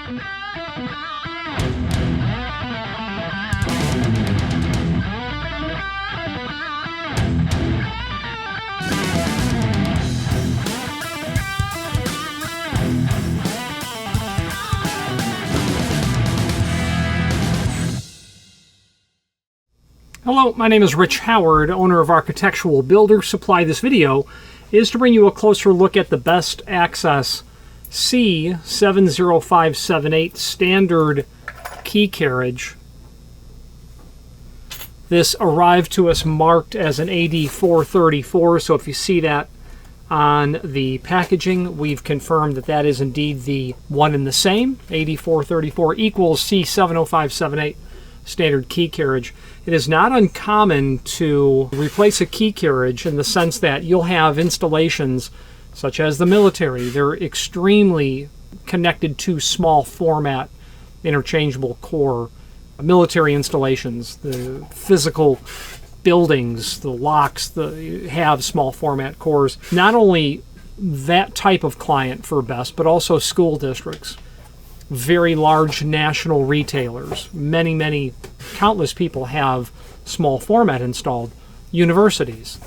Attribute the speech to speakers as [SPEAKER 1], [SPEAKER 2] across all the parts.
[SPEAKER 1] Hello, my name is Rich Howard, owner of Architectural Builder Supply. This video is to bring you a closer look at the Best Access C70578 standard key carriage. This arrived to us marked as an AD434, so if you see that on the packaging, we've confirmed that that is indeed the one and the same. AD434 equals C70578 standard key carriage. It is not uncommon to replace a key carriage in the sense that you'll have installations such as the military. They're extremely connected to small format interchangeable core military installations. The physical buildings, the locks, have small format cores. Not only that type of client for Best, but also school districts, very large national retailers. Many, countless people have small format installed. Universities.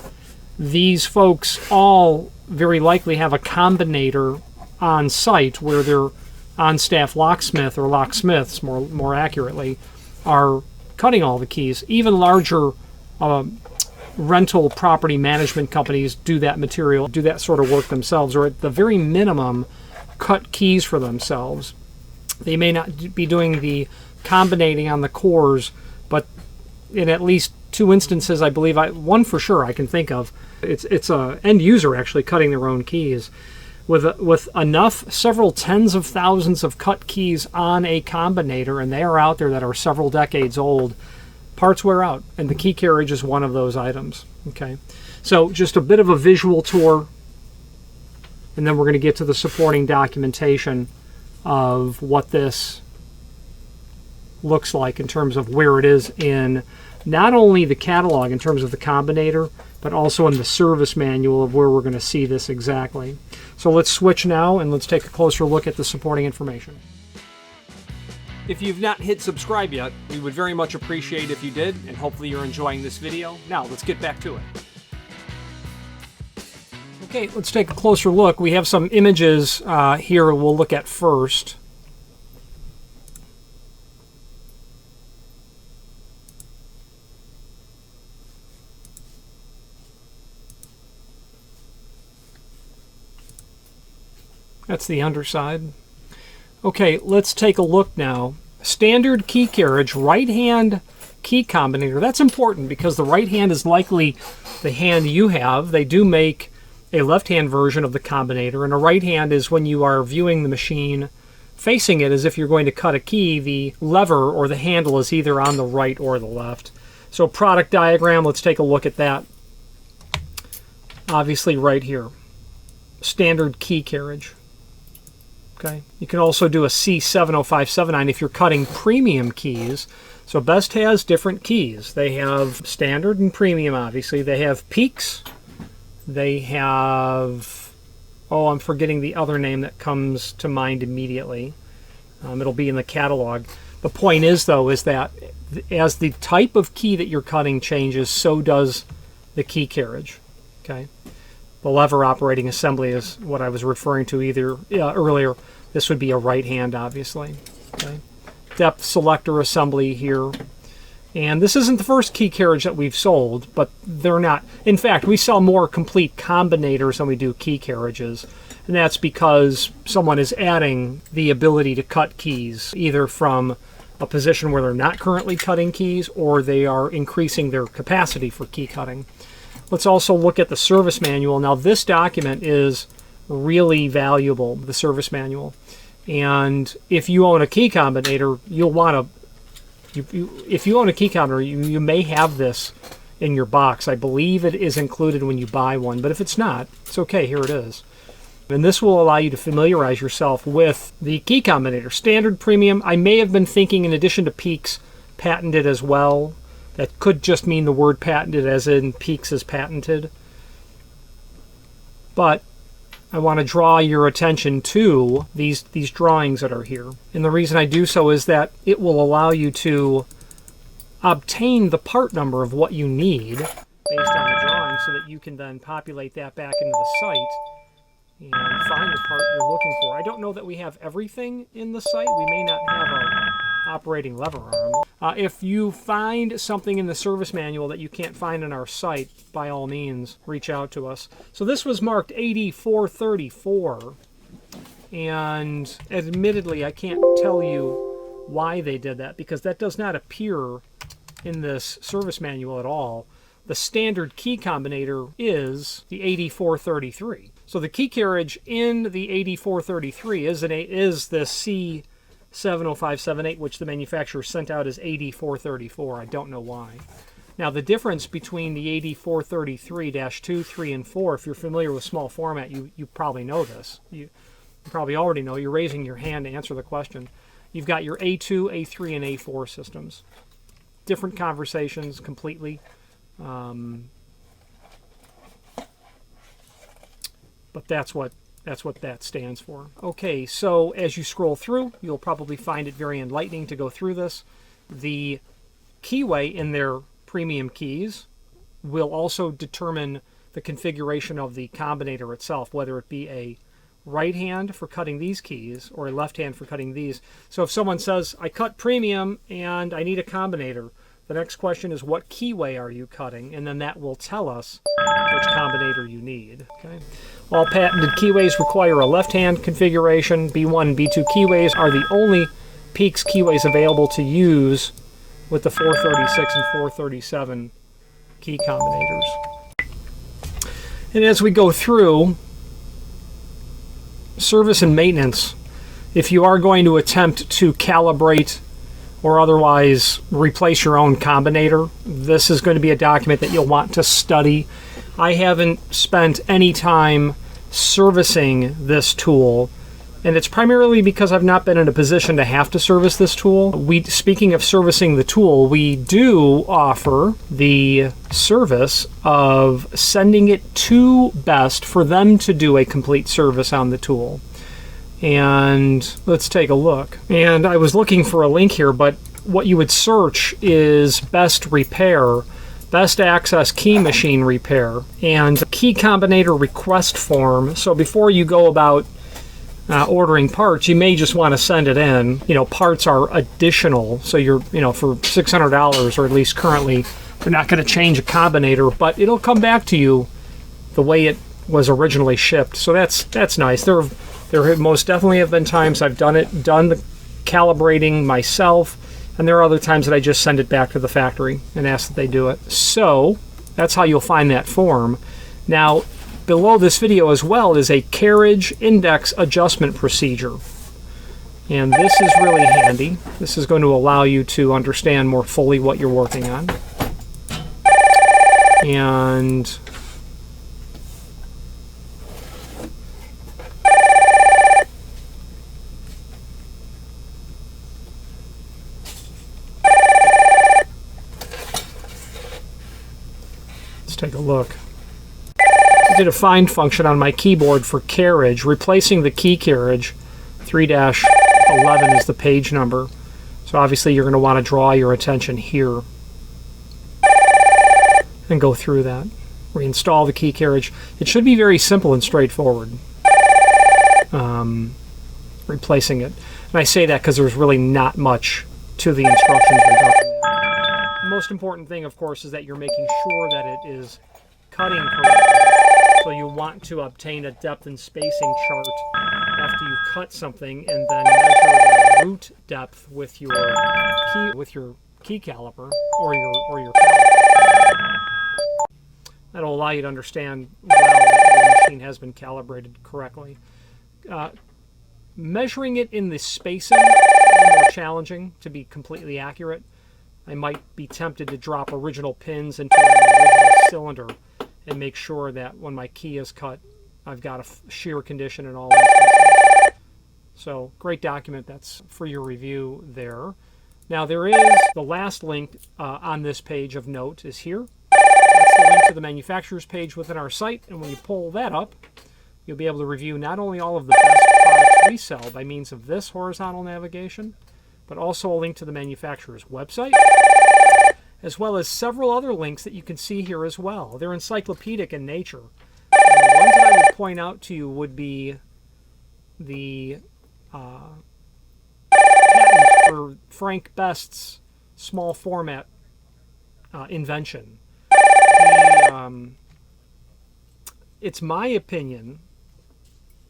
[SPEAKER 1] These folks all very likely have a combinator on site where their on-staff locksmith or locksmiths, more accurately, are cutting all the keys. Even larger rental property management companies do that sort of work themselves, or at the very minimum cut keys for themselves. They may not be doing the combinating on the cores, but in at least two instances, I believe, one for sure I can think of, it's a end user actually cutting their own keys. With enough, several tens of thousands of cut keys on a combinator, and they are out there that are several decades old, parts wear out, and the key carriage is one of those items. Okay, so just a bit of a visual tour, and then we're going to get to the supporting documentation of what this looks like in terms of where it is in not only the catalog in terms of the combinator, but also in the service manual of where we're going to see this exactly. So let's switch now and let's take a closer look at the supporting information. If you've not hit subscribe yet, we would very much appreciate if you did, and hopefully you're enjoying this video. Now let's get back to it. Okay, let's take a closer look. We have some images here we'll look at first. That's the underside. Okay, let's take a look now. Standard key carriage, right-hand key combinator. That's important because the right hand is likely the hand you have. They do make a left-hand version of the combinator, and a right hand is when you are viewing the machine facing it as if you're going to cut a key. The lever or the handle is either on the right or the left. So product diagram, let's take a look at that. Obviously right here, standard key carriage. Okay, you can also do a C70579 if you're cutting premium keys. So Best has different keys. They have standard and premium, obviously. They have peaks. They have, I'm forgetting the other name that comes to mind immediately. It'll be in the catalog. The point is, though, is that as the type of key that you're cutting changes, so does the key carriage. Okay, the lever operating assembly is what I was referring to earlier. This would be a right hand, obviously. Okay, depth selector assembly here. And this isn't the first key carriage that we've sold, but they're not. In fact, we sell more complete combinators than we do key carriages. And that's because someone is adding the ability to cut keys, either from a position where they're not currently cutting keys, or they are increasing their capacity for key cutting. Let's also look at the service manual. Now, this document is really valuable, the service manual. And if you own a key combinator, you'll want to if you own a key combinator, you may have this in your box. I believe it is included when you buy one, but if it's not, it's okay. Here it is. And this will allow you to familiarize yourself with the key combinator. Standard, premium. I may have been thinking, in addition to peaks, patented as well. That could just mean the word patented, as in peaks is patented. But I want to draw your attention to these drawings that are here. And the reason I do so is that it will allow you to obtain the part number of what you need based on the drawing so that you can then populate that back into the site and find the part you're looking for. I don't know that we have everything in the site. We may not have an operating lever arm. If you find something in the service manual that you can't find on our site, by all means, reach out to us. So this was marked 8434, and admittedly, I can't tell you why they did that because that does not appear in this service manual at all. The standard key combinator is the 8433. So the key carriage in the 8433 is the C70578, which the manufacturer sent out as 8434. I don't know why. Now the difference between the 8433-2, 3, and 4, if you're familiar with small format, you probably know this. You probably already know. You're raising your hand to answer the question. You've got your A2, A3, and A4 systems. Different conversations completely. But that's what that stands for. Okay, so as you scroll through, you'll probably find it very enlightening to go through this. The keyway in their premium keys will also determine the configuration of the combinator itself, whether it be a right hand for cutting these keys or a left hand for cutting these. So if someone says, I cut premium and I need a combinator, the next question is, what keyway are you cutting? And then that will tell us which combinator you need. Okay. All patented keyways require a left-hand configuration. B1 and B2 keyways are the only Peaks keyways available to use with the 436 and 437 key combinators. And as we go through service and maintenance, if you are going to attempt to calibrate or otherwise replace your own combinator, this is going to be a document that you'll want to study. I haven't spent any time servicing this tool, and it's primarily because I've not been in a position to have to service this tool. Speaking of servicing the tool, we do offer the service of sending it to BEST for them to do a complete service on the tool. And let's take a look. And I was looking for a link here, but what you would search is BEST Repair, BEST Access Key Machine Repair, and Key Combinator Request Form. So before you go about ordering parts, you may just want to send it in. You know, parts are additional, so you're, for $600, or at least currently, they're not going to change a combinator, but it'll come back to you the way it was originally shipped. So that's nice. There most definitely have been times I've done the calibrating myself, and there are other times that I just send it back to the factory and ask that they do it. So that's how you'll find that form. Now, below this video as well is a carriage index adjustment procedure. And this is really handy. This is going to allow you to understand more fully what you're working on. And take a look. I did a find function on my keyboard for carriage, replacing the key carriage. 3-11 is the page number. So obviously you're going to want to draw your attention here and go through that. Reinstall the key carriage. It should be very simple and straightforward. Replacing it. And I say that because there's really not much to the instructions regarding that. The most important thing, of course, is that you're making sure that it is cutting correctly. So you want to obtain a depth and spacing chart after you cut something, and then measure the root depth with your key caliper or your caliper. That'll allow you to understand well that your machine has been calibrated correctly. Measuring it in the spacing is a little more challenging to be completely accurate. I might be tempted to drop original pins into an original cylinder and make sure that when my key is cut, I've got a shear condition in all instances. So, great document. That's for your review there. Now, there is the last link on this page of note is here. That's the link to the manufacturer's page within our site, and when you pull that up, You'll be able to review not only all of the best products we sell by means of this horizontal navigation, but also a link to the manufacturer's website, as well as several other links that you can see here as well. They're encyclopedic in nature. And the ones that I would point out to you would be the patent for Frank Best's small format invention. It's my opinion,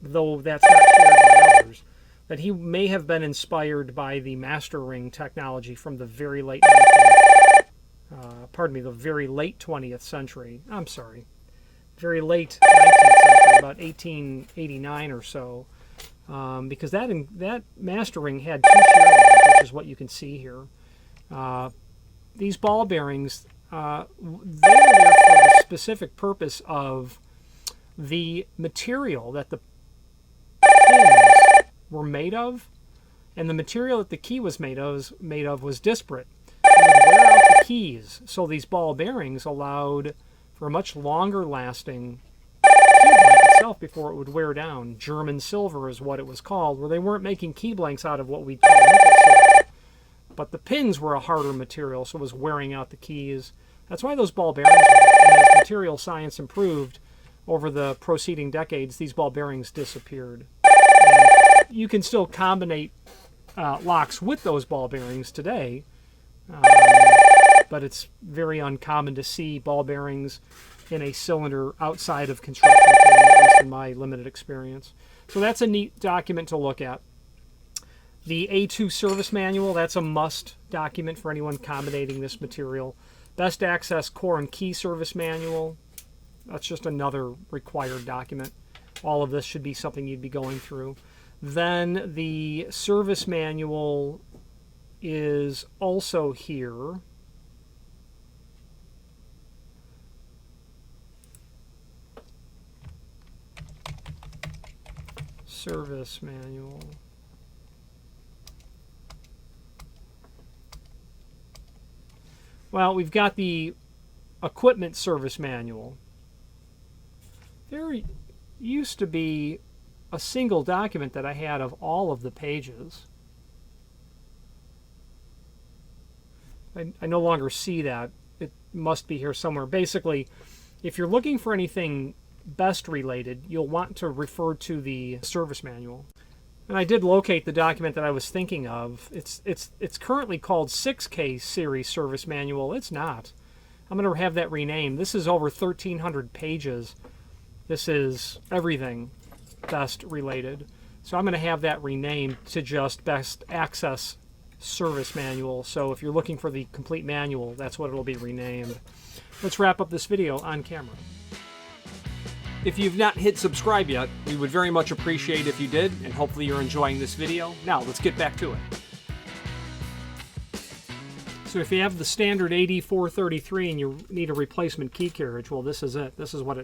[SPEAKER 1] though that's not shared by others, that he may have been inspired by the master ring technology from the very late 20th century. I'm sorry, very late 19th century, about 1889 or so, because that master ring had two shear lines, which is what you can see here. These ball bearings, they were there for the specific purpose of the material that the pins were made of, and the material that the key was made of was disparate. You would wear out the keys, so these ball bearings allowed for a much longer lasting key blank itself before it would wear down. German silver is what it was called, where they weren't making key blanks out of what we call nickel silver. But the pins were a harder material, so it was wearing out the keys. That's why those ball bearings were there. And as material science improved over the preceding decades, these ball bearings disappeared. And you can still combine locks with those ball bearings today, but it's very uncommon to see ball bearings in a cylinder outside of construction, at least in my limited experience. So that's a neat document to look at. The A2 service manual, that's a must document for anyone combining this material. Best access core and key service manual, that's just another required document. All of this should be something you'd be going through. Then the service manual is also here. Service manual. Well, we've got the equipment service manual. There used to be a single document that I had of all of the pages. I no longer see that. It must be here somewhere. Basically, if you're looking for anything Best related, you'll want to refer to the service manual. And I did locate the document that I was thinking of. It's currently called 6K Series Service Manual. It's not. I'm going to have that renamed. This is over 1,300 pages. This is everything Best related. So I'm going to have that renamed to just Best Access Service Manual. So if you're looking for the complete manual, that's what it'll be renamed. Let's wrap up this video on camera. If you've not hit subscribe yet, we would very much appreciate if you did, and hopefully you're enjoying this video. Now, let's get back to it. So if you have the standard AD433 and you need a replacement key carriage, well, this is it. This is what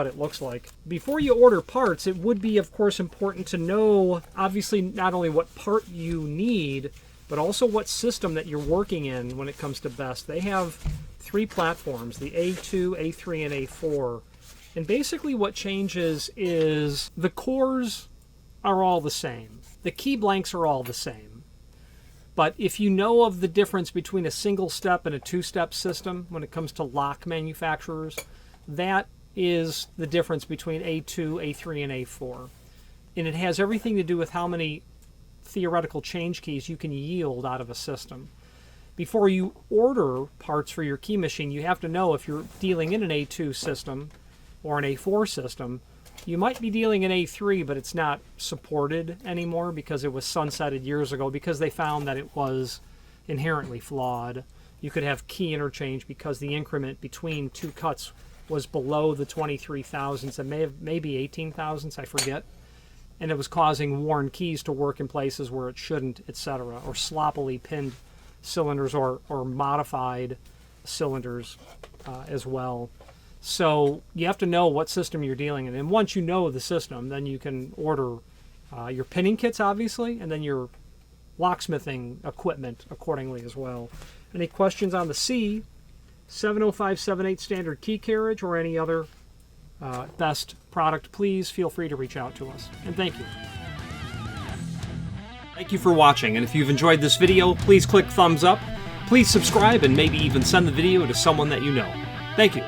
[SPEAKER 1] it looks like. Before you order parts, it would be, of course, important to know, obviously, not only what part you need, but also what system that you're working in when it comes to Best. They have 3 platforms, the A2, A3, and A4. And basically what changes is the cores are all the same. The key blanks are all the same. But if you know of the difference between a single step and a 2-step system when it comes to lock manufacturers, that is the difference between A2, A3, and A4. And it has everything to do with how many theoretical change keys you can yield out of a system. Before you order parts for your key machine, you have to know if you're dealing in an A2 system or an A4 system. You might be dealing in A3, but it's not supported anymore because it was sunsetted years ago because they found that it was inherently flawed. You could have key interchange because the increment between 2 cuts was below the 23 thousandths and maybe 18 thousandths, I forget. And it was causing worn keys to work in places where it shouldn't, etc. Or sloppily pinned cylinders or modified cylinders as well. So you have to know what system you're dealing in. And once you know the system, then you can order your pinning kits, obviously, and then your locksmithing equipment accordingly as well. Any questions on the C70578 standard key carriage or any other best product, please feel free to reach out to us. And thank you. Thank you for watching, and if you've enjoyed this video, please click thumbs up. Please subscribe and maybe even send the video to someone that you know. Thank you.